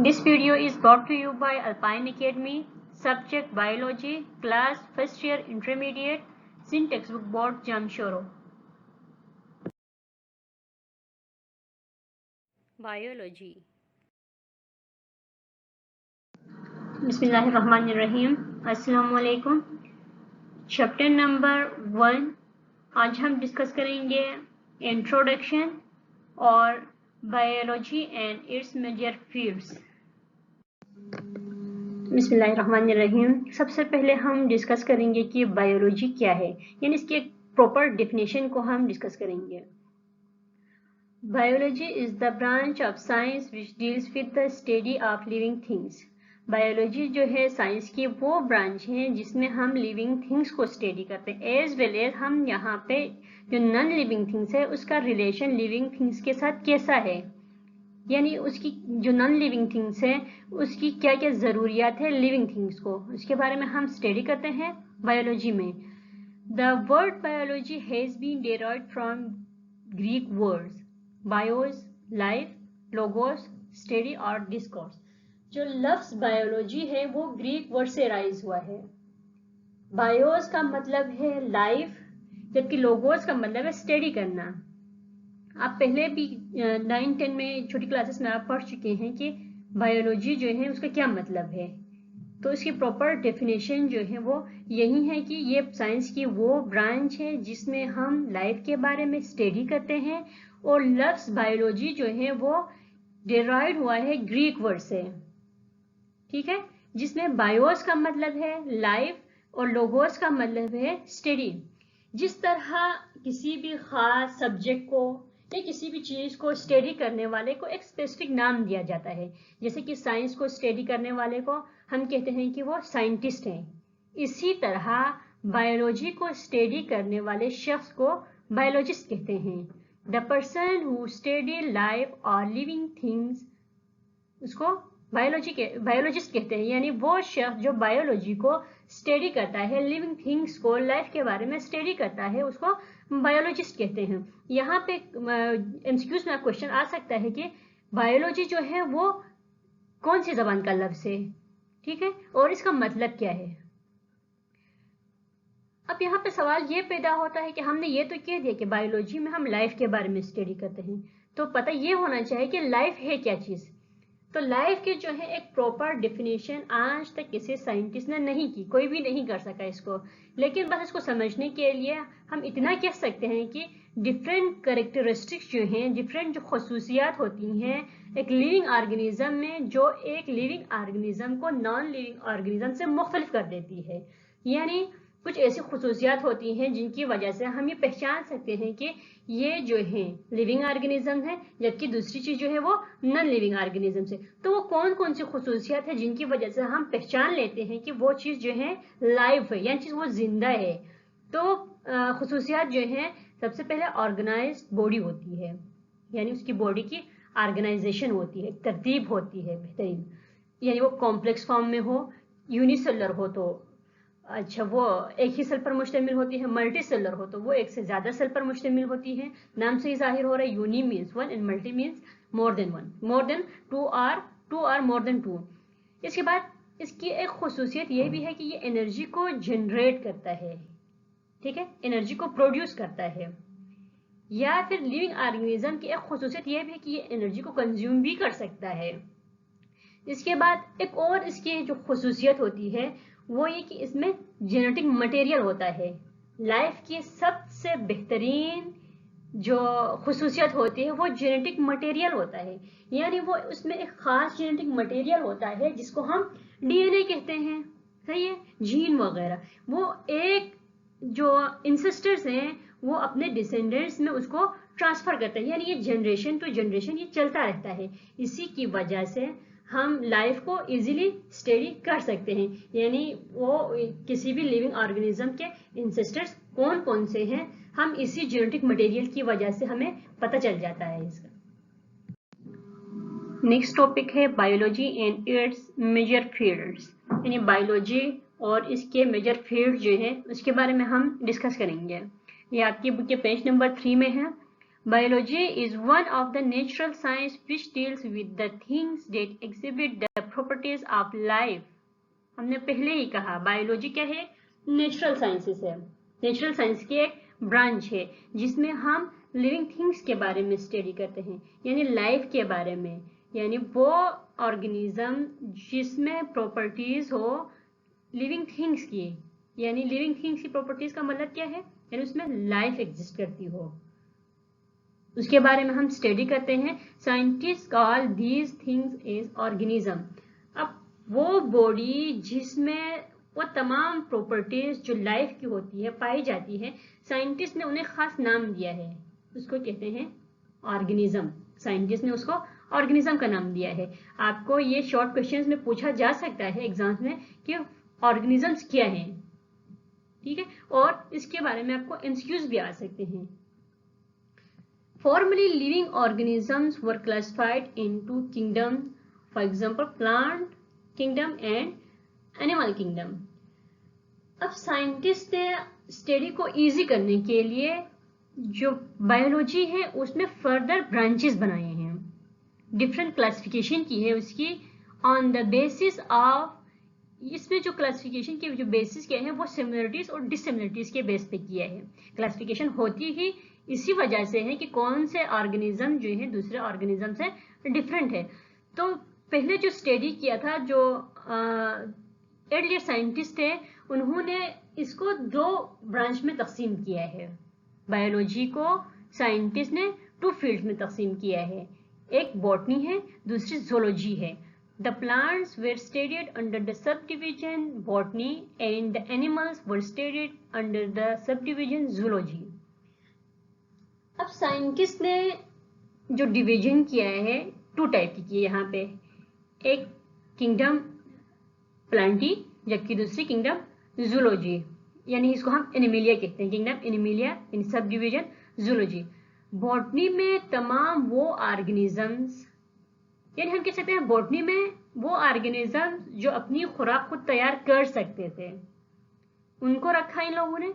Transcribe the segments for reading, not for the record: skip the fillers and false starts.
This video is brought to you by Alpine Academy, subject Biology, class first year intermediate, Sin textbook board Jamshoro. Biology. बिस्मिल्लाहिर्रहमानिर्रहीम, अस्सलाम वालेकुम। Chapter number 1 आज हम discuss करेंगे introduction और biology and its major fields. बिस्मिल्लाहिर्रहमानिर्रहीम। सबसे पहले हम डिस्कस करेंगे कि बायोलॉजी क्या है, यानी इसकी एक प्रॉपर डेफिनेशन को हम डिस्कस करेंगे। Biology is the branch of science which deals with the study of living things. Biology जो है साइंस की वो ब्रांच है जिसमें हम लिविंग थिंग्स को स्टडी करते हैं, एज वेल एज हम यहाँ पे जो नॉन लिविंग थिंग्स है उसका रिलेशन लिविंग थिंग्स के साथ कैसा है, यानी उसकी जो नॉन लिविंग थिंग्स है उसकी क्या क्या ज़रूरियात है लिविंग थिंग्स को, उसके बारे में हम स्टडी करते हैं बायोलॉजी में। The word biology has been derived from Greek words bios life, logos study और डिस्कोर्स। जो लफ्ज़ बायोलॉजी है वो ग्रीक वर्ड से राइज हुआ है। बायोस का मतलब है लाइफ, जबकि लोगोस का मतलब है स्टडी करना। आप पहले भी 9-10 में छोटी क्लासेस में आप पढ़ चुके हैं कि बायोलॉजी जो है उसका क्या मतलब है, तो इसकी प्रॉपर डेफिनेशन जो है वो यही है कि ये साइंस की वो ब्रांच है जिसमें हम लाइफ के बारे में स्टडी करते हैं। और लफ्ज़ बायोलॉजी जो है वो डेराइव्ड हुआ है ग्रीक वर्ड से, ठीक है, जिसमें बायोस का मतलब है लाइफ और लोगोस का मतलब है स्टडी। जिस तरह किसी भी खास सब्जेक्ट को या किसी भी चीज़ को स्टडी करने वाले को एक स्पेसिफिक नाम दिया जाता है, जैसे कि साइंस को स्टडी करने वाले को हम कहते हैं कि वो साइंटिस्ट हैं, इसी तरह बायोलॉजी को स्टडी करने वाले शख्स को बायोलॉजिस्ट कहते हैं। The person who study life और लिविंग थिंग्स उसको बायोलॉजिस्ट कहते हैं, यानी वो शख्स जो बायोलॉजी को स्टडी करता है, लिविंग थिंग्स को लाइफ के बारे में स्टडी करता है, उसको बायोलॉजिस्ट कहते हैं। यहाँ पे एमसीक्यूज में क्वेश्चन आ सकता है कि बायोलॉजी जो है वो कौन सी जबान का लफ्ज़ है, ठीक है, और इसका मतलब क्या है। अब यहाँ पे सवाल ये पैदा होता है कि हमने ये तो कह दिया कि बायोलॉजी में हम लाइफ के बारे में स्टडी करते हैं, तो पता ये होना चाहिए कि लाइफ है क्या चीज़। तो लाइफ की जो है एक प्रॉपर डेफिनेशन आज तक किसी साइंटिस्ट ने नहीं की, कोई भी नहीं कर सका इसको, लेकिन बस इसको समझने के लिए हम इतना कह सकते हैं कि डिफरेंट कैरेक्टरिस्टिक्स जो हैं, डिफरेंट जो खसूसियात होती हैं एक लिविंग ऑर्गेनिज्म में, जो एक लिविंग ऑर्गेनिज्म को नॉन लिविंग ऑर्गेनिज्म से मुख्तलिफ कर देती है। यानी कुछ ऐसी खसूसियात होती हैं जिनकी वजह से हम ये पहचान सकते हैं कि ये जो है लिविंग ऑर्गेनिज्म है, जबकि दूसरी चीज़ जो है वो नॉन लिविंग ऑर्गेनिज्म से। तो वो कौन कौन सी खसूसियात है जिनकी वजह से हम पहचान लेते हैं कि वो चीज़ जो है लाइव है, यानी चीज़ वो जिंदा है। तो खसूसियात जो हैं, सबसे पहले ऑर्गेनाइज्ड बॉडी होती है, यानी उसकी बॉडी की ऑर्गेनाइजेशन होती है, तरतीब होती है बेहतरीन, यानी वो कॉम्प्लेक्स फॉर्म में हो, यूनिसेलुलर हो तो अच्छा वो एक ही सेल पर मुश्तमिल होती है, मल्टी सेलर हो तो वो एक से ज़्यादा सेल पर मुश्तमिल होती है। नाम से ही जाहिर हो रहा है, uni means one and multi means more than one, more than two or more than two. इसके बाद इसकी एक खसूसियत ये भी है कि ये एनर्जी को जनरेट करता है, ठीक है, एनर्जी को प्रोड्यूस करता है। या फिर लिविंग ऑर्गेनिज्म की एक खसूसियत ये भी है कि ये एनर्जी को कंज्यूम भी कर सकता है। इसके बाद एक और इसकी जो खसूसियत होती है वो ये कि इसमें जेनेटिक मटेरियल होता है। लाइफ की सबसे बेहतरीन जो खसूसियत होती है वो जेनेटिक मटेरियल होता है, यानी वो उसमें एक ख़ास जेनेटिक मटेरियल होता है जिसको हम डीएनए कहते हैं, सही है, जीन वगैरह। वो एक जो इंसेस्टर्स हैं वो अपने डिसेंडेंट्स में उसको ट्रांसफ़र करते हैं, यानी ये जनरेशन टू जनरेशन ये चलता रहता है। इसी की वजह से हम लाइफ को इजीली स्टडी कर सकते हैं, यानी वो किसी भी लिविंग ऑर्गेनिज्म के इंसेस्टर्स कौन कौन से हैं हम इसी जेनेटिक मटेरियल की वजह से हमें पता चल जाता है इसका। नेक्स्ट टॉपिक है biology and its major fields, यानी बायोलॉजी और इसके मेजर फील्ड जो है उसके बारे में हम डिस्कस करेंगे। ये आपकी बुक के पेज नंबर 3 में है। Biology is one of the natural science which deals with the things that exhibit the properties of life. हमने पहले ही कहा बायोलॉजी क्या है, नेचुरल साइंसेस है, नेचुरल साइंस की एक ब्रांच है जिसमें हम लिविंग थिंग्स के बारे में स्टडी करते हैं, यानी लाइफ के बारे में, यानी वो ऑर्गेनिज्म जिसमें प्रॉपर्टीज हो लिविंग थिंग्स की, यानी लिविंग थिंग्स की प्रॉपर्टीज का मतलब क्या है, यानी उसमें लाइफ एग्जिस्ट करती हो, उसके बारे में हम स्टडी करते हैं. Scientist call these things is organism. अब वो बॉडी जिसमें वो तमाम प्रॉपर्टीज जो लाइफ की होती है पाई जाती है, साइंटिस्ट ने उन्हें खास नाम दिया है, उसको कहते हैं ऑर्गेनिज्म. साइंटिस्ट ने उसको ऑर्गेनिज्म का नाम दिया है. आपको ये शॉर्ट क्वेश्चंस में पूछा जा सकता है एग्जाम्स में कि ऑर्गेनिजम्स क्या हैं, ठीक है, और इसके बारे में आपको एमसीक्यूज भी आ सकते हैं. Formerly, living organisms were classified into kingdoms, for example, plant kingdom and animal kingdom. अब साइंटिस्ट ने स्टडी को इजी करने के लिए जो बायोलॉजी है उसमें फर्दर ब्रांचेस बनाए हैं, डिफरेंट क्लासिफिकेशन की है उसकी ऑन द बेसिस ऑफ, इसमें जो क्लासिफिकेशन के जो बेसिस क्या है वो सिमिलरिटीज और डिसिमिलरिटीज के बेस पे किया है. क्लासिफिकेशन होती ही इसी वजह से है कि कौन से ऑर्गेनिज्म जो है दूसरे ऑर्गेनिज्म से डिफरेंट है. तो पहले जो स्टडी किया था जो एर्लियर साइंटिस्ट थे उन्होंने इसको दो ब्रांच में तकसीम किया है. बायोलॉजी को साइंटिस्ट ने 2 फील्ड में तकसीम किया है, एक बॉटनी है, दूसरी जूलॉजी है. The plants were studied under the subdivision botany and the animals were studied under the subdivision zoology. अब साइंटिस्ट ने जो डिवीजन किया है 2 टाइप की की है यहाँ पे, एक किंगडम प्लांटी जबकि दूसरी किंगडम जूलॉजी, यानी इसको हम एनिमिलिया कहते हैं, किंगडम एनिमिलिया इन सब डिवीजन जूलॉजी. बॉटनी में तमाम वो ऑर्गेनिजम्स, यानी हम कह सकते हैं बॉटनी में वो ऑर्गेनिज्म जो अपनी खुराक खुद तैयार कर सकते थे उनको रखा इन लोगों ने,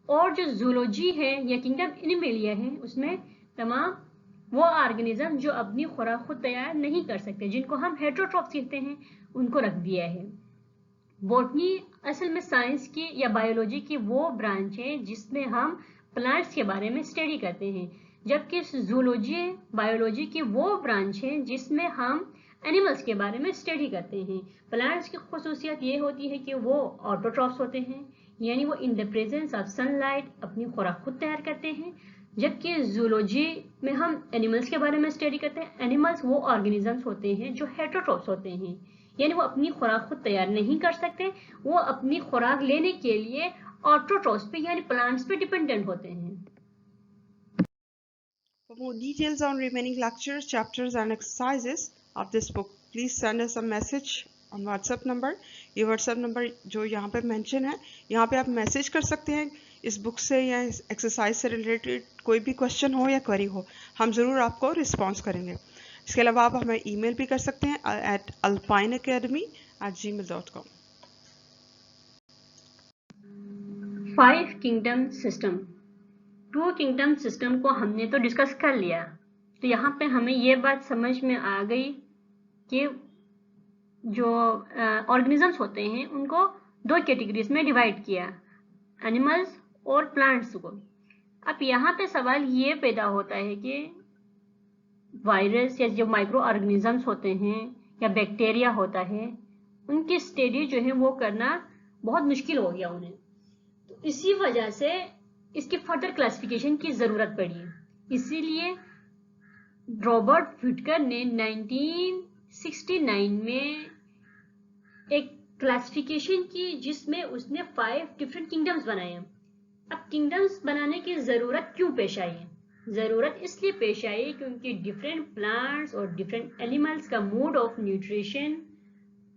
और जो जूलॉजी है या किंगडम एनिमिलिया है उसमें तमाम वो ऑर्गेनिज्म जो अपनी खुराक खुद तैयार नहीं कर सकते जिनको हम हेटेरोट्रॉफ्स कहते हैं उनको रख दिया है. बॉटनी असल में साइंस की या बायोलॉजी की वो ब्रांच है जिसमें हम प्लांट्स के बारे में स्टडी करते हैं, जबकि जूलॉजी बायोलॉजी की वो ब्रांच है जिसमें हम एनिमल्स के बारे में स्टडी करते हैं. प्लांट्स की खुसूसियत ये होती है कि वो ऑटोट्रॉफ्स होते हैं, यानी वो in the presence of sunlight अपनी खुराक खुद तैयार करते हैं, जबकि जूलॉजी में हम एनिमल्स के बारे में स्टडी करते हैं. एनिमल्स वो ऑर्गेनिजम्स होते हैं जो हेटेरोट्रॉफ्स होते हैं, यानी वो अपनी खुराक खुद तैयार नहीं कर सकते, वो अपनी खुराक लेने के लिए ऑटोट्रॉफ्स पे यानी प्लांट्स पे डिपेंडेंट होते हैं. For more details on remaining lectures, chapters and exercises of this book, please send us a message on WhatsApp number. ये WhatsApp number जो यहाँ पे mention है, यहाँ पे आप मैसेज कर सकते हैं इस बुक से या इस एक्सरसाइज से रिलेटेड कोई भी क्वेश्चन हो या क्वेरी हो, हम ज़रूर आपको रिस्पॉन्स करेंगे. इसके अलावा आप हमें ईमेल भी कर सकते हैं at alpineacademy@gmail.com. 5 kingdom system. 2 kingdom system को हमने तो डिस्कस कर लिया, तो यहाँ पे हमें ये बात समझ में आ गई कि जो ऑर्गेनिजम्स होते हैं उनको 2 कैटेगरीज में डिवाइड किया, एनिमल्स और प्लांट्स को. अब यहाँ पे सवाल ये पैदा होता है कि वायरस या जो माइक्रो ऑर्गेनिजम्स होते हैं या बैक्टीरिया होता है उनकी स्टडी जो है वो करना बहुत मुश्किल हो गया उन्हें, तो इसी वजह से इसकी फर्दर क्लासिफिकेशन की ज़रूरत पड़ी. इसीलिए रॉबर्ट विटकर ने 1969 में एक क्लासिफिकेशन की जिसमें उसने 5 डिफरेंट किंगडम्स बनाए. अब किंगडम्स बनाने की ज़रूरत क्यों पेश आई? ज़रूरत इसलिए पेश आई क्योंकि डिफरेंट प्लांट्स और डिफरेंट एनिमल्स का मोड ऑफ न्यूट्रिशन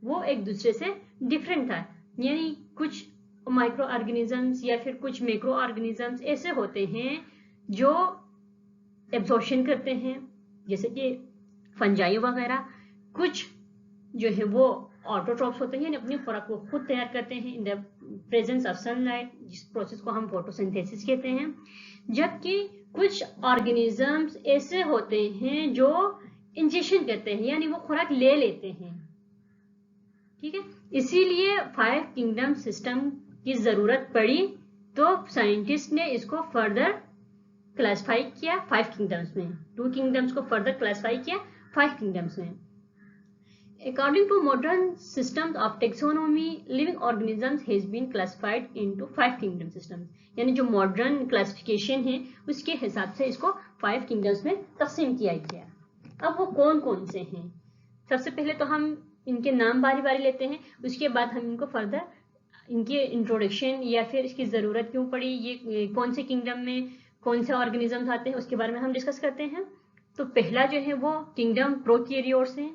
वो एक दूसरे से डिफरेंट था, यानी कुछ माइक्रो ऑर्गेनिजम्स या फिर कुछ मैक्रो ऑर्गेनिजम्स ऐसे होते हैं जो एब्जॉर्प्शन करते हैं जैसे कि फंजाई वगैरह, कुछ जो है वो ऑटोट्रॉफ्स होते हैं यानी अपनी खुराक को खुद तैयार करते हैं in the presence of sunlight, जिस प्रोसेस को हम फोटोसिंथेसिस कहते हैं, जबकि कुछ ऑर्गेनिजम्स ऐसे होते हैं जो इंजेक्शन करते हैं, यानी वो खुराक ले लेते हैं, ठीक है। इसीलिए 5 किंगडम सिस्टम की जरूरत पड़ी, तो साइंटिस्ट ने इसको फर्दर क्लासिफाई किया 5 किंगडम्स में। 2 किंगडम्स को फर्दर क्लासिफाई किया 5 किंगडम्स में। According to modern systems of taxonomy, living organisms has been classified into 5 kingdom systems. यानी जो मॉडर्न क्लासिफिकेशन है उसके हिसाब से इसको 5 किंगडम्स में तकसीम किया गया। अब वो कौन कौन से हैं? सबसे पहले तो हम इनके नाम बारी बारी लेते हैं, उसके बाद हम इनको फर्दर इनके इंट्रोडक्शन या फिर इसकी ज़रूरत क्यों पड़ी, ये कौन से किंगडम में कौन से ऑर्गेनिजम्स आते हैं, उसके बारे में हम डिस्कस करते हैं। तो पहला जो है वो किंगडम प्रोकैरियोट्स है,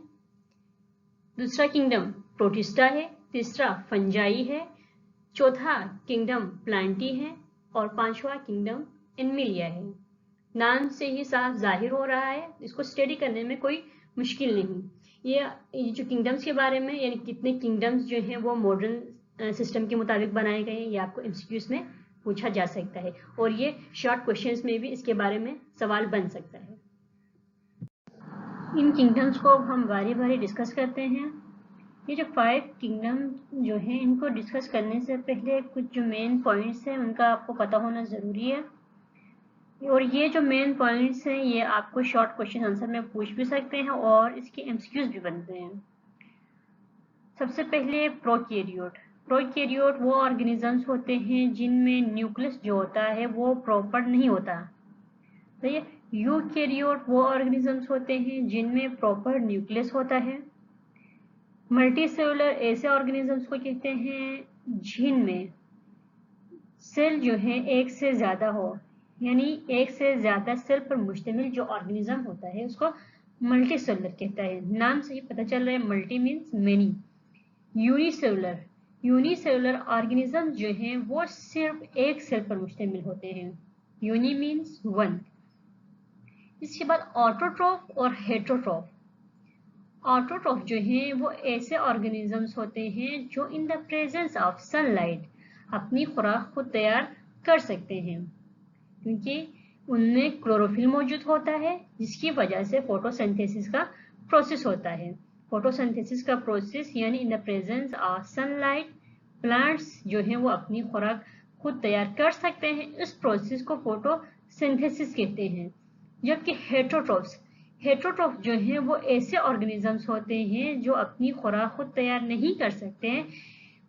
दूसरा किंगडम प्रोटिस्टा है, तीसरा फंजाई है, चौथा किंगडम प्लांटी है और पांचवा किंगडम एनिमलिया है। नाम से ही साफ जाहिर हो रहा है, इसको स्टडी करने में कोई मुश्किल नहीं। ये जो किंगडम्स के बारे में, यानी कितने किंगडम्स जो हैं वो मॉडर्न सिस्टम के मुताबिक बनाए गए हैं, ये आपको एमसीक्यूज में पूछा जा सकता है और ये शॉर्ट क्वेश्चंस में भी इसके बारे में सवाल बन सकता है। इन किंगडम्स को हम बारी बारी डिस्कस करते हैं। ये जो 5 किंगडम जो है, इनको डिस्कस करने से पहले कुछ जो मेन पॉइंट्स हैं उनका आपको पता होना ज़रूरी है, और ये जो मेन पॉइंट्स हैं ये आपको शॉर्ट क्वेश्चन आंसर में पूछ भी सकते हैं और इसके एमसीक्यूज भी बनते हैं। सबसे पहले प्रोकैरियोट। प्रोकैरियोट वो ऑर्गेनिजम्स होते हैं जिनमें न्यूक्लियस जो होता है वो प्रॉपर नहीं होता। तो ये यूकैरियोट वो ऑर्गेनिजम्स होते हैं जिनमें प्रॉपर न्यूक्लियस होता है। मल्टीसेलुलर ऐसे ऑर्गेनिजम्स को कहते हैं जिनमें सेल जो है एक से ज़्यादा हो, यानी एक से ज़्यादा सेल पर मुश्तमिल जो ऑर्गेनिज्म होता है उसको मल्टीसेलुलर कहता है। नाम से ही पता चल रहा है, multi means many. Unicellular, unicellular organism जो हैं वो सिर्फ एक सेल पर मुश्तमिल होते हैं। Uni means one. इसके बाद ऑटोट्रॉफ और हेटरोट्रॉफ। ऑटोट्रॉफ जो हैं वो ऐसे ऑर्गेनिजम्स होते हैं जो in the presence of sunlight अपनी खुराक खुद तैयार कर सकते हैं, क्योंकि उनमें क्लोरोफिल मौजूद होता है जिसकी वजह से फोटोसिंथेसिस का प्रोसेस होता है। फोटोसिंथेसिस का प्रोसेस यानी in the presence of sunlight plants जो हैं वो अपनी खुराक खुद तैयार कर सकते हैं। इस प्रोसेस को फोटोसिंथेसिस कहते हैं। जबकि हेटरोट्रॉफ्स, हेटरोट्रॉफ जो हैं वो ऐसे ऑर्गेनिजम्स होते हैं जो अपनी खुराक खुद तैयार नहीं कर सकते हैं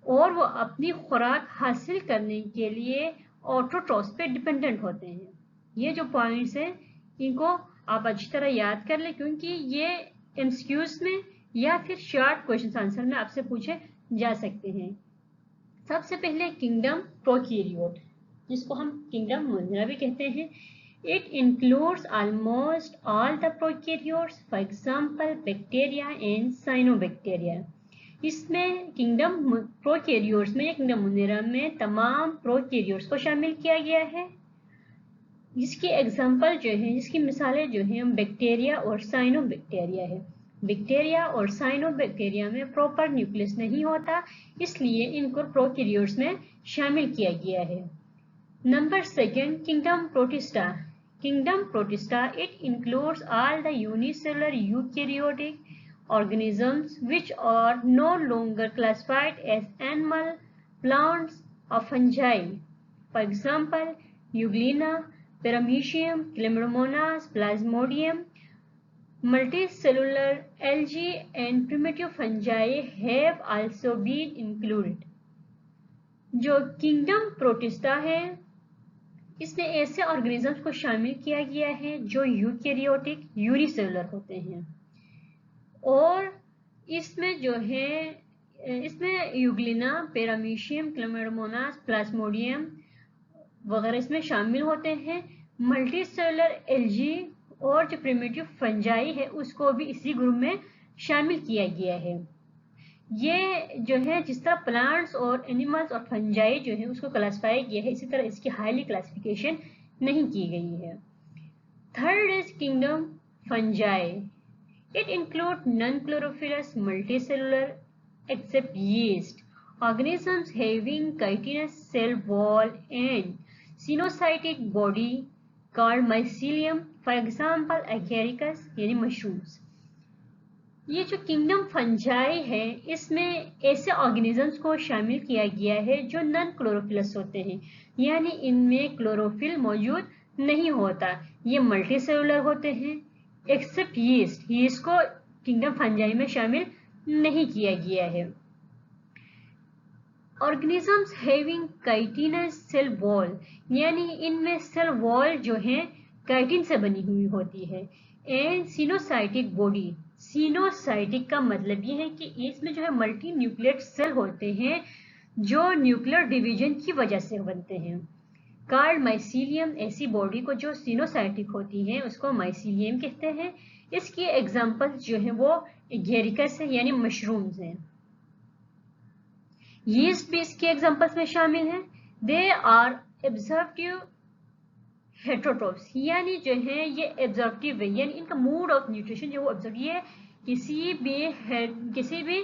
और वो अपनी खुराक हासिल करने के लिए ऑटोट्रॉफ्स पे डिपेंडेंट होते हैं। ये जो पॉइंट्स हैं इनको आप अच्छी तरह याद कर लें, क्योंकि ये एमसीक्यूज में या फिर शॉर्ट क्वेश्चन आंसर में आपसे पूछे जा सकते हैं। सबसे पहले किंगडम प्रोकैरियोट, जिसको हम किंगडम मोज़िला भी कहते हैं। It includes almost all the prokaryotes, for example, bacteria and cyanobacteria. इसमें किंगडम प्रोकैरियोट्स में, किंगडम मोज़िला में तमाम प्रोकैरियोट्स को शामिल किया गया है। जिसकी एग्जांपल जो है, जिसकी मिसालें जो हैं बैक्टीरिया और साइनोबैक्टीरिया है। बैक्टीरिया और साइनोबैक्टीरिया में प्रॉपर न्यूक्लियस नहीं होता, इसलिए इनको प्रोकैरियोट्स में शामिल किया गया है। Number 2, Kingdom Protista. Kingdom Protista, it includes all the unicellular eukaryotic organisms which are no longer classified as animal, plants, or fungi. For example, Euglena, Paramecium, Chlamydomonas, Plasmodium. Multicellular algae and primitive fungi have also been included. जो kingdom protista है इसमें ऐसे organisms को शामिल किया गया है जो यूकैरियोटिक यूनिसेलुलर होते हैं, और इसमें जो है इसमें यूग्लिना, पैरामीशियम, क्लैमिडोमोनास, प्लाज्मोडियम वगैरह इसमें शामिल होते हैं। मल्टीसेलुलर एल्जी और जो प्रिमिटिव फंजाई है उसको भी इसी ग्रुप में शामिल किया गया है। ये जो है जिस तरह प्लांट्स और एनिमल्स और फंजाई जो है उसको क्लासिफाई किया है, इसी तरह इसकी हाईली क्लासिफिकेशन नहीं की गई है। Third is kingdom fungi. It include non chlorophyllous multicellular except yeast organisms having chitinous cell wall and sinusotic body called mycelium, for example agaricus यानी मशरूम्स। ये जो किंगडम फंजाई है इसमें ऐसे ऑर्गेनिजम्स को शामिल किया गया है जो नॉन क्लोरोफिलस होते हैं, यानी इनमें क्लोरोफिल मौजूद नहीं होता। ये मल्टी सेलुलर होते हैं एक्सेप्ट यीस्ट। यीस्ट को किंगडम फंजाई में शामिल नहीं किया गया है। Organisms having chitinous cell wall, यानी इनमें सेल वॉल जो है काइटिन से बनी हुई होती है। एंड सिनोसाइटिक बॉडी, सिनोसाइटिक का मतलब ये है कि इसमें जो है मल्टी न्यूक्लियट सेल होते हैं जो न्यूक्लियर डिवीजन की वजह से बनते हैं। कार्ड माइसीलियम, ऐसी बॉडी को जो सिनोसाइटिक होती है उसको माइसीलियम कहते हैं। इसकी एग्जांपल्स जो है वो एगेरिकस है यानी मशरूम्स हैं। यीस्ट भी इसके एग्जांपल्स में शामिल हैं। दे आर एब्जॉर्प्टिव हेट्रोट्रोप्स, यानी जो है ये एब्जॉर्प्टिव है, यानी इनका मोड ऑफ न्यूट्रिशन जो वो एब्जॉर्ब, ये किसी भी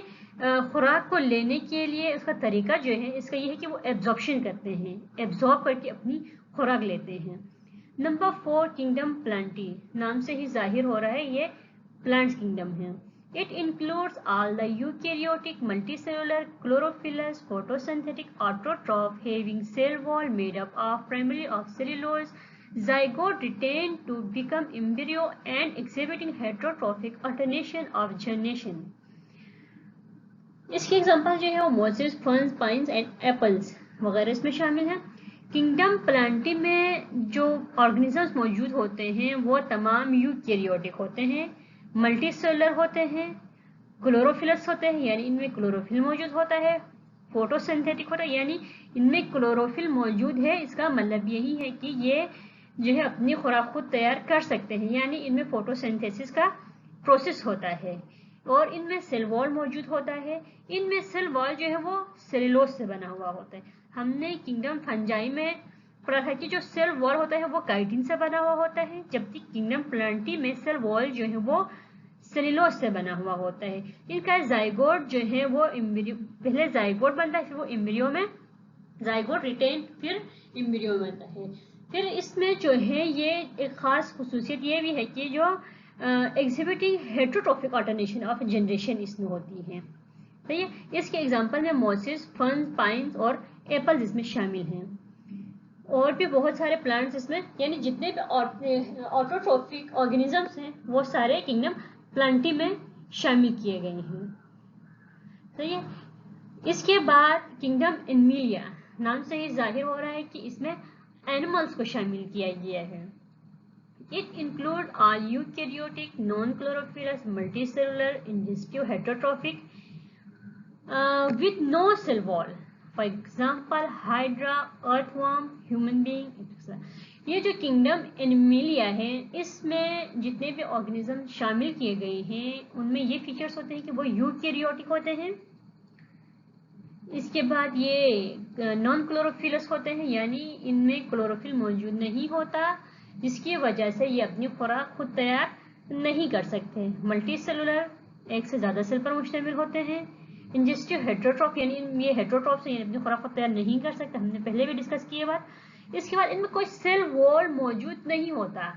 खुराक को लेने के लिए उसका तरीका जो है इसका ये है कि वो एब्जॉर्प्शन करते हैं, एब्जॉर्ब करके अपनी खुराक लेते हैं। नंबर 4 किंगडम प्लांटी, नाम से ही जाहिर हो रहा है ये प्लांट्स किंगडम है। It includes all the eukaryotic, multicellular, chlorophyllous, photosynthetic autotroph having cell wall made up of primarily of cellulose, zygote retained to become embryo and exhibiting heterotrophic alternation of generation. इसकी example जो है वो Moses, ferns, pines and apples वगैरह इसमें शामिल हैं। Kingdom Plantae में जो ऑर्गेनिजम्स मौजूद होते हैं वो तमाम यूकैरियोटिक होते हैं, मल्टी सेलुलर होते हैं, क्लोरोफिलस होते हैं यानी इनमें क्लोरोफिल मौजूद होता है, फोटोसिंथेटिक होता है यानी इनमें क्लोरोफिल मौजूद है। इसका मतलब यही है कि ये जो है अपनी खुराक खुद तैयार कर सकते हैं, यानी इनमें फोटोसिंथेसिस का प्रोसेस होता है। और इनमें सेल वॉल मौजूद होता है। इनमें सेल वॉल जो है वो सेलुलोज से बना हुआ होता है। हमने किंगडम फंजाई में पढ़ा था कि जो सेल वॉल होता है वो काइटिन से बना हुआ होता है, जबकि किंगडम प्लांटी में सेल वॉल जो है वो सेलुलोज से बना हुआ होता है। इनका जाइगोट जो है वो एम्ब्रियो, पहले जाइगोट बनता है फिर वो एम्ब्रियो में, जाइगोट रिटेन फिर एम्ब्रियो बनता है। फिर इसमें जो है ये एक खास खुसूसियत ये भी है कि जो exhibiting heterotrophic alternation of generation इसमें होती है। सही है। इसके एग्जांपल में मोसेस, फर्न्स, पाइन्स और एप्पल्स इसमें शामिल हैं। और भी बहुत सारे प्लांट्स इसमें, यानी जितने भी ऑटोट्रोफिक ऑर्गेनिजम्स हैं वो सारे किंगडम प्लांटी में शामिल किए गए हैं। सही है। इसके बाद किंगडम एनिमलिया, नाम से ही जाहिर हो रहा है कि इसमें एनिमल्स को शामिल किया गया है। It includes all eukaryotic, non-chlorophyllous, multicellular, indigestive, heterotrophic with no cell wall. For example, Hydra, earthworm, human being, etc. ये जो किंगडम एनिमलिया है इसमें जितने भी ऑर्गेनिज्म शामिल किए गए हैं उनमें ये फीचर्स होते हैं कि वो यूकैरियोटिक होते हैं। इसके बाद ये नॉन क्लोरोफिलस होते हैं, यानी इनमें क्लोरोफिल मौजूद नहीं होता, जिसकी वजह से ये अपनी खुराक खुद तैयार नहीं कर सकते। मल्टी सेलुलर, एक से ज़्यादा सेल पर मुश्तमिल होते हैं। इंजेस्टिव हेट्रोट्रॉफ, यानी ये हेट्रोट्रॉफ से अपनी खुराक खुद तैयार नहीं कर सकते, हमने पहले भी डिस्कस किया बात। इसके बाद इनमें कोई सेल वॉल मौजूद नहीं होता।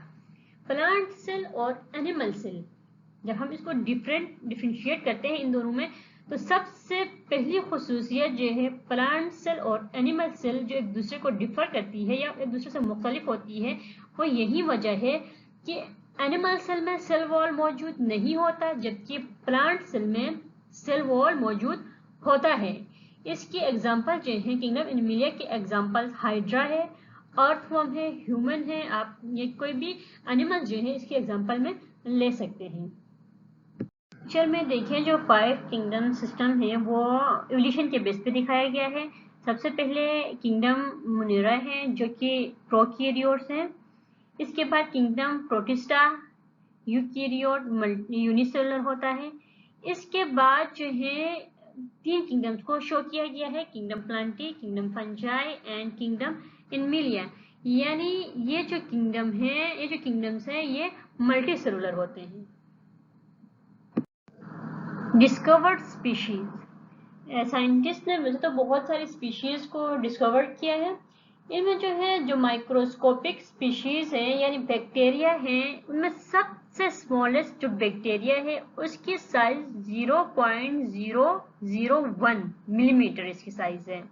प्लांट सेल और एनिमल सेल, जब हम इसको डिफ्रेंशिएट करते हैं इन दोनों में, तो सबसे पहली खुसूसियत जो है प्लांट सेल और एनिमल सेल जो एक दूसरे को डिफर करती है या एक दूसरे से मुख्तलिफ होती है, वो यही वजह है कि एनिमल सेल में सेल वॉल मौजूद नहीं होता, जबकि प्लांट सेल में सेल वॉल मौजूद होता है। इसकी एग्जांपल जो है किंगडम एनिमलिया की एग्जांपल हाइड्रा है, अर्थवर्म है, ह्यूमन है। आप ये कोई भी एनिमल जो है इसकी एग्जांपल में ले सकते हैं। पिक्चर में देखिए जो 5 किंगडम सिस्टम है वो एवोल्यूशन के बेस पे दिखाया गया है। सबसे पहले किंगडम मोनेरा है जो कि प्रोकैरियोट्स हैं। इसके बाद किंगडम प्रोटिस्टा, यूकैरियोट यूनिसेलुलर होता है। इसके बाद जो है 3 किंगडम्स को शो किया गया है, kingdom Plantae, kingdom fungi and kingdom Animalia. यानी ये जो किंगडम है, ये जो किंगडम्स हैं ये मल्टी सेलुलर होते हैं। डिस्कवर्ड स्पीशीज, साइंटिस्ट ने वैसे तो बहुत सारी स्पीशीज को डिस्कवर किया है, इनमें जो है जो माइक्रोस्कोपिक स्पीशीज हैं यानी बैक्टीरिया हैं, उनमें सबसे स्मॉलेस्ट जो बैक्टीरिया है उसकी साइज 0.001 मिलीमीटर इसकी साइज है।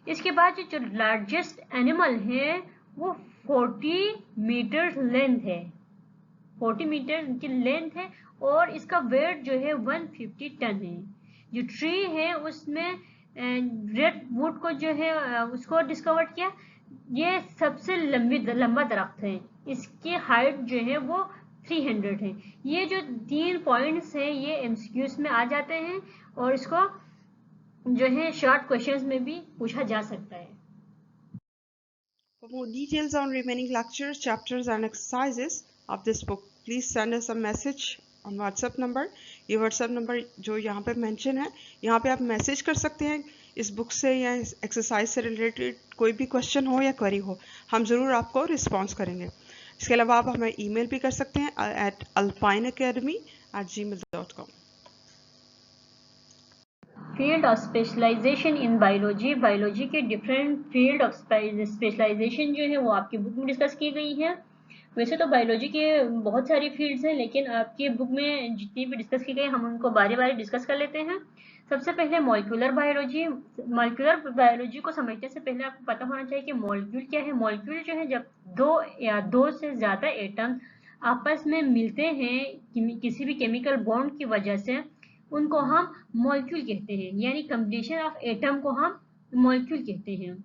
इसके बाद जो लार्जेस्ट एनिमल है वो 40 मीटर लेंथ है, 40 मीटर की लेंथ है और इसका वेट जो है 150 टन है। जो ट्री है उसमें रेड वुड को जो है उसको डिस्कवर किया, ये सबसे लंबा दरख्त है, इसकी हाइट जो है वो 300 है। ये जो 3 पॉइंट्स हैं ये एमसीक्यूज में आ जाते हैं और इसको जो है शॉर्ट क्वेश्चंस में भी पूछा जा सकता है। For more details on remaining lectures, chapters and exercises of this book, please send us a message on WhatsApp number. ये WhatsApp number जो यहाँ पे mention है, यहाँ पे आप मैसेज कर सकते हैं इस बुक से या इस एक्सरसाइज से रिलेटेड कोई भी क्वेश्चन हो या क्वेरी हो, हम ज़रूर आपको रिस्पॉन्स करेंगे। इसके अलावा आप हमें ईमेल भी कर सकते हैं at alpineacademy@gmail.com। Field of specialization in biology, biology के डिफरेंट फील्ड ऑफ स्पेशलाइजेशन जो है वो आपकी बुक में डिस्कस की गई है। वैसे तो बायोलॉजी के बहुत सारी फील्ड्स हैं, लेकिन आपकी बुक में जितनी भी डिस्कस की गई हम उनको बारी बारी डिस्कस कर लेते हैं। सबसे पहले मॉलिक्यूलर बायोलॉजी। मॉलिक्यूलर बायोलॉजी को समझने से पहले आपको पता होना चाहिए कि मॉलिक्यूल क्या है। मॉलिक्यूल जो है जब दो या दो से ज़्यादा एटम आपस में मिलते हैं किसी भी केमिकल बॉन्ड की वजह से, उनको हम मॉलिक्यूल कहते हैं, यानी कॉम्बिनेशन ऑफ एटम को हम मॉलिक्यूल कहते हैं।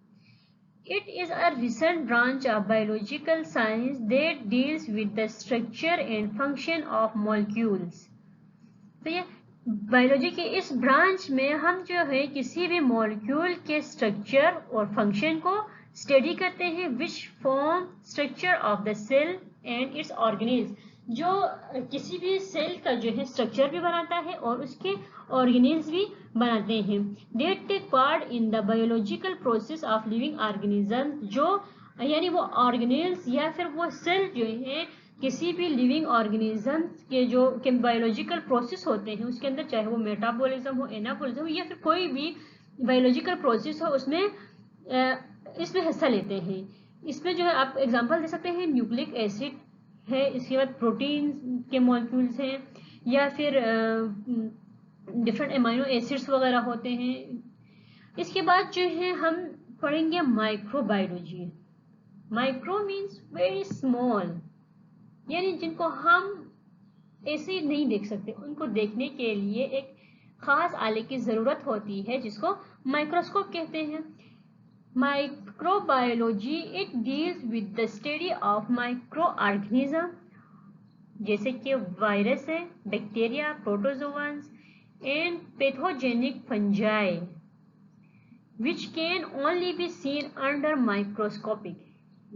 It is a recent branch of biological science that deals with the structure and function of molecules. तो ये बायोलॉजी के इस ब्रांच में हम जो है किसी भी मॉलिक्यूल के स्ट्रक्चर और फंक्शन को स्टडी करते हैं, which form structure of the cell and its organelles, जो किसी भी सेल का जो है स्ट्रक्चर भी बनाता है और उसके ऑर्गेनेल्स भी बनाते हैं। That take part in the biological process of living organism, जो यानी वो ऑर्गेनेल्स या फिर वो सेल जो है किसी भी लिविंग ऑर्गेनिज्म के जो बायोलॉजिकल प्रोसेस होते हैं उसके अंदर, चाहे वो मेटाबॉलिज्म हो, एनाबॉलिज्म हो या फिर कोई भी बायोलॉजिकल प्रोसेस हो, उसमें इसमें हिस्सा लेते हैं। इसमें जो है आप एग्जांपल दे सकते हैं, न्यूक्लिक एसिड है, इसके बाद प्रोटीन के मॉलिक्यूल्स हैं, या फिर डिफरेंट एमाइनो एसिड्स वगैरह होते हैं। इसके बाद जो है हम पढ़ेंगे microbiology. Micro means very small, यानी जिनको हम ऐसे ही नहीं देख सकते, उनको देखने के लिए एक खास आले की जरूरत होती है जिसको माइक्रोस्कोप कहते हैं। Microbiology it deals with the study of micro organism, जैसे कि वायरस है, bacteria, protozoans and pathogenic fungi which can only be seen under microscopic,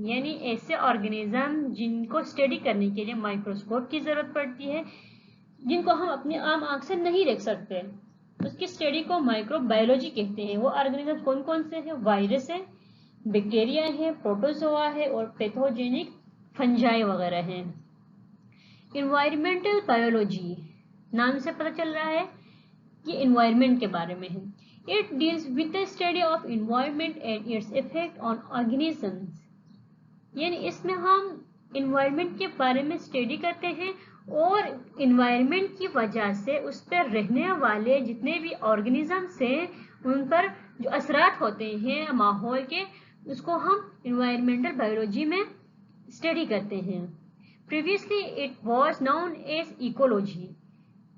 यानी ऐसे ऑर्गेनिज्म जिनको स्टडी करने के लिए माइक्रोस्कोप की जरूरत पड़ती है, जिनको हम अपनी आम आंख से नहीं देख सकते, उसकी स्टडी को माइक्रोबायोलॉजी कहते हैं। वो ऑर्गेनिज्म कौन कौन से हैं? वायरस है, बैक्टीरिया है, प्रोटोजोआ है और पैथोजेनिक फंजाई वगैरह हैं। इन्वायरमेंटल बायोलॉजी, नाम से पता चल रहा है कि इन्वायरमेंट के बारे में है। It deals with the study of environment and its effect on organisms, यानी इसमें हम इन्वायरमेंट के बारे में स्टडी करते हैं और इन्वायरमेंट की वजह से उस पर रहने वाले जितने भी ऑर्गेनिजम्स हैं उन पर जो असरात होते हैं माहौल के, उसको हम इन्वायरमेंटल बायोलॉजी में स्टडी करते हैं। Previously it was known as ecology,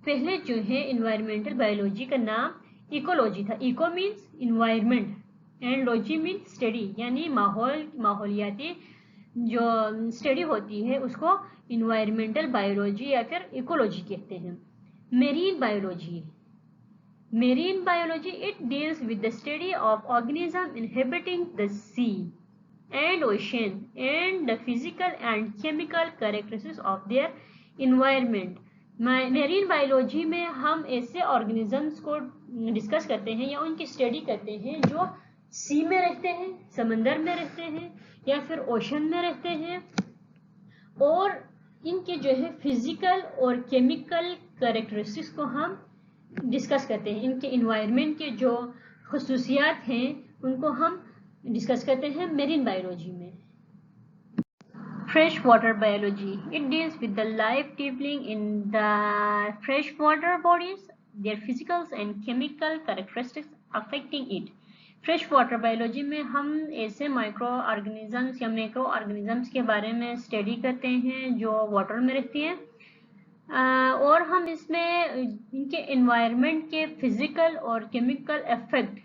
पहले जो है इन्वायरमेंटल बायोलॉजी का नाम इकोलॉजी था। Eco means environment and logy means study, यानी माहौलियाती जो स्टडी होती है उसको इन्वायरमेंटल बायोलॉजी या फिर इकोलॉजी कहते हैं। Marine biology, marine biology it deals with the study of organism inhabiting the sea and ocean and the physical and chemical characteristics of their environment. Marine biology में हम ऐसे ऑर्गेनिजम्स को discuss करते हैं या उनकी स्टडी करते हैं जो सी में रहते हैं, समंदर में रहते हैं या फिर ओशन में रहते हैं, और इनके जो है फिजिकल और केमिकल कैरेक्टरिस्टिक्स को हम डिस्कस करते हैं। इनके इन्वायरमेंट के जो खसूसियात हैं उनको हम डिस्कस करते हैं मेरीन बायोलॉजी में। Fresh water biology, it deals with the life dwelling in the fresh water bodies, their physical and chemical characteristics affecting it. Fresh water biology में हम ऐसे माइक्रो ऑर्गेनिजम्स या मैक्रो ऑर्गेनिजम्स के बारे में स्टडी करते हैं जो वाटर में रहती हैं, और हम इसमें इनके एनवायरनमेंट के फिजिकल और केमिकल इफेक्ट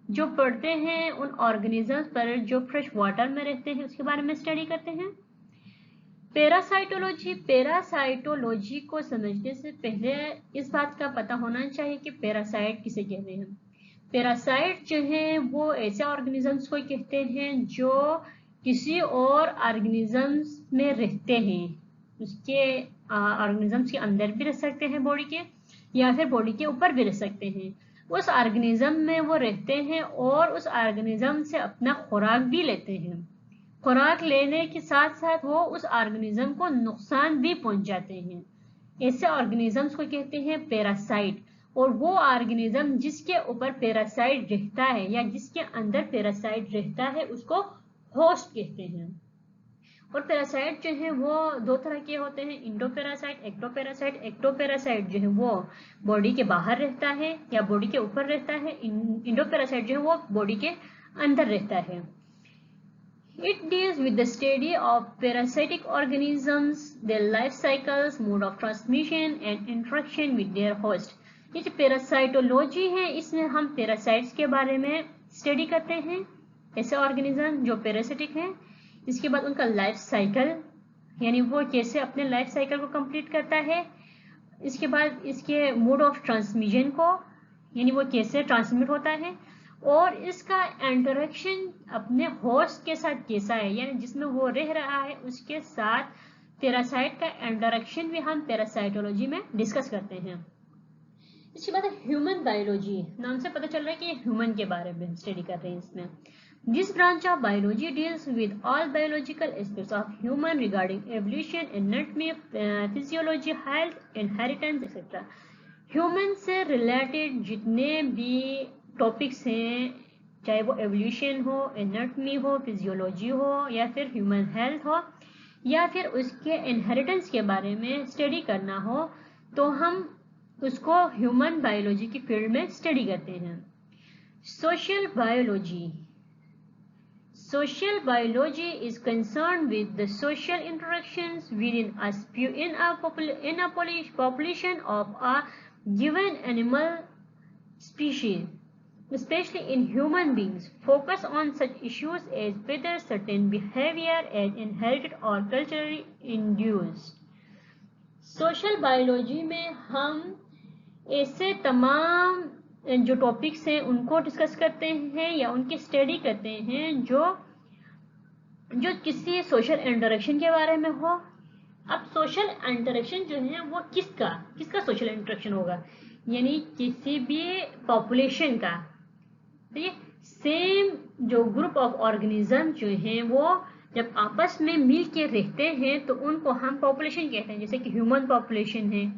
जो पड़ते हैं उन ऑर्गेनिजम्स पर जो फ्रेश वाटर में रहते हैं उसके बारे में स्टडी करते हैं। पैरासाइटोलॉजी, पैरासाइटोलॉजी को समझने से पहले इस बात का पता होना चाहिए कि पैरासाइट किसे कहते हैं। पैरासाइट जो है वो ऐसे ऑर्गेनिजम्स को कहते हैं जो किसी और ऑर्गेनिजम्स में रहते हैं, उसके ऑर्गेनिजम्स के अंदर भी रह सकते हैं बॉडी के, या फिर बॉडी के ऊपर भी रह सकते हैं। उस ऑर्गेनिज्म में वो रहते हैं और उस ऑर्गेनिज्म से अपना खुराक भी लेते हैं। खुराक लेने के साथ साथ वो उस ऑर्गेनिज्म को नुकसान भी पहुंचाते हैं। ऐसे ऑर्गेनिजम्स को कहते हैं पैरासाइट। और वो ऑर्गेनिज्म जिसके ऊपर पैरासाइट रहता है या जिसके अंदर पैरासाइट रहता है उसको होस्ट कहते हैं। और पैरासाइट जो है वो दो तरह के होते हैं, इंडोपैरासाइट, एक्टोपैरासाइट। एक्टोपैरासाइट जो है वो बॉडी के बाहर रहता है या बॉडी के ऊपर रहता है। इंडोपैरासाइट जो है वो बॉडी के अंदर रहता है। It deals with the study of parasitic organisms, their life cycles, mode of transmission and interaction with their host. ये जो पैरासाइटोलॉजी है इसमें हम पैरासाइट्स के बारे में स्टडी करते हैं, ऐसे ऑर्गेनिज्म जो पैरासिटिक हैं। इसके बाद उनका लाइफ साइकिल, यानी वो कैसे अपने लाइफ साइकिल को कंप्लीट करता है। इसके बाद इसके मोड ऑफ ट्रांसमिशन को, यानी वो कैसे ट्रांसमिट होता है, और इसका इंटरेक्शन अपने होस्ट के साथ कैसा है, यानी जिसमें वो रह रहा है उसके साथ पैरासाइट का इंटरेक्शन भी हम पैरासाइटोलॉजी में डिस्कस करते हैं। इसके बाद ह्यूमन बायोलॉजी, नाम से पता चल रहा है कि ह्यूमन के बारे में स्टडी कर रहे हैं इसमें। This branch of biology deals with all biological aspects of human regarding evolution, anatomy, physiology, health, inheritance, etc. Human से रिलेटेड जितने भी टॉपिक्स हैं, चाहे वो एवोल्यूशन हो, एनाटॉमी हो, फिजियोलॉजी हो, या फिर ह्यूमन हेल्थ हो, या फिर उसके इनहेरिटेंस के बारे में स्टडी करना हो, तो हम उसको ह्यूमन बायोलॉजी की फील्ड में स्टडी करते हैं। Social biology, social biology is concerned with the social interactions within a population of a given animal species, especially in human beings. Focus on such issues as whether certain behavior is inherited or culturally induced. Social biology में हम ऐसे तमाम जो topics हैं उनको discuss करते हैं या उनकी स्टडी करते हैं जो किसी सोशल इंटरेक्शन के बारे में हो। अब सोशल इंटरेक्शन जो है वो किसका सोशल इंटरेक्शन होगा, यानी किसी भी पॉपुलेशन का। तो ये सेम जो ग्रुप ऑफ ऑर्गेनिज्म जो हैं वो जब आपस में मिल के रहते हैं तो उनको हम पॉपुलेशन कहते हैं। जैसे कि ह्यूमन पॉपुलेशन है,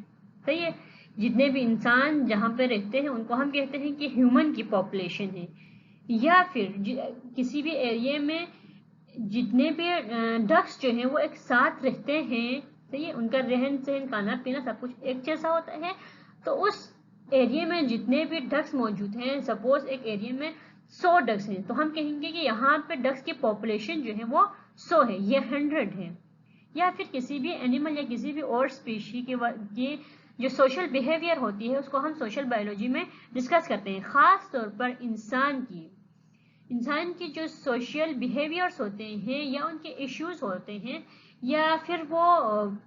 सही है, जितने भी इंसान जहाँ पे रहते हैं उनको हम कहते हैं कि ह्यूमन की पॉपुलेशन है। या फिर किसी भी एरिया में जितने भी डक्स जो हैं वो एक साथ रहते हैं, सही है, उनका रहन सहन, खाना पीना सब कुछ एक जैसा होता है, तो उस एरिया में जितने भी डक्स मौजूद हैं, सपोज एक एरिया में 100 डक्स हैं, तो हम कहेंगे कि यहाँ पे डक्स की पॉपुलेशन जो है वो 100 है, ये 100 है। या फिर किसी भी एनिमल या किसी भी और स्पीशी की जो सोशल बिहेवियर होती है उसको हम सोशल बायोलॉजी में डिस्कस करते हैं। खास तौर पर इंसान की जो सोशल बिहेवियर्स होते हैं या उनके इश्यूज होते हैं, या फिर वो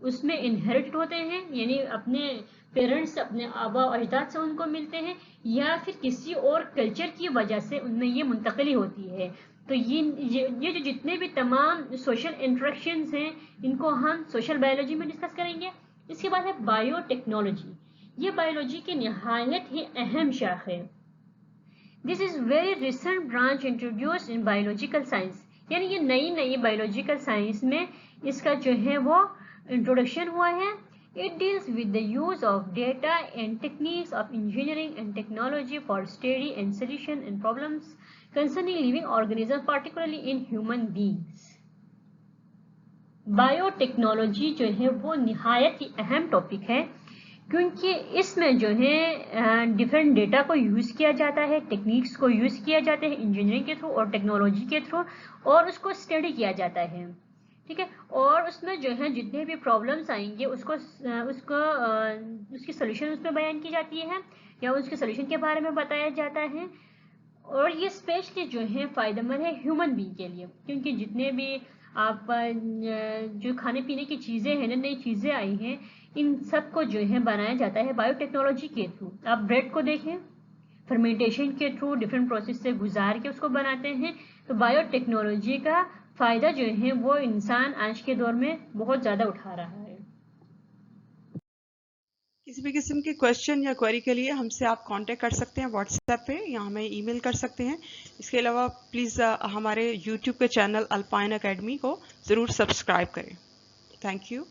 उसमें इनहेरिटेड होते हैं, यानी अपने पेरेंट्स, अपने आबा अजदाद से उनको मिलते हैं, या फिर किसी और कल्चर की वजह से उनमें ये मुंतकली होती है। तो ये जो जितने भी तमाम सोशल इंटरेक्शंस हैं इनको हम सोशल बायोलॉजी में डिस्कस करेंगे। इसके बाद है बायोटेक्नोलॉजी। ये बायोलॉजी की निहायत ही अहम शाख है। This is very recent branch introduced in biological science, यानी ये नई बायोलॉजिकल साइंस में इसका जो है वो इंट्रोडक्शन हुआ है। It deals with the use of data and techniques of engineering and technology for study and solution and problems concerning living organisms, particularly in human beings. Biotechnology जो है वो निहायत ही अहम टॉपिक है, क्योंकि इसमें जो है डिफरेंट डेटा को यूज़ किया जाता है, टेक्निक्स को यूज़ किया जाता है इंजीनियरिंग के थ्रू और टेक्नोलॉजी के थ्रू, और उसको स्टडी किया जाता है, ठीक है। और उसमें जो है जितने भी प्रॉब्लम्स आएंगे उसकी सोल्यूशन उसमें बयान की जाती है या उसके सोल्यूशन के बारे में बताया जाता है। और ये स्पेशली जो है फ़ायदेमंद है ह्यूमन बीइंग के लिए, क्योंकि जितने भी आप जो खाने पीने की चीज़ें हैं, नई चीज़ें आई हैं, इन सब को जो है बनाया जाता है बायोटेक्नोलॉजी के थ्रू। आप ब्रेड को देखें, फर्मेंटेशन के थ्रू डिफरेंट प्रोसेस से गुजार के उसको बनाते हैं। तो बायोटेक्नोलॉजी का फ़ायदा जो है वो इंसान आज के दौर में बहुत ज़्यादा उठा रहा है। किसी भी किस्म के क्वेश्चन या क्वेरी के लिए हमसे आप कांटेक्ट कर सकते हैं व्हाट्सएप पे या हमें ईमेल कर सकते हैं। इसके अलावा प्लीज़ हमारे यूट्यूब के चैनल अल्पाइन एकेडमी को ज़रूर सब्सक्राइब करें। Thank you.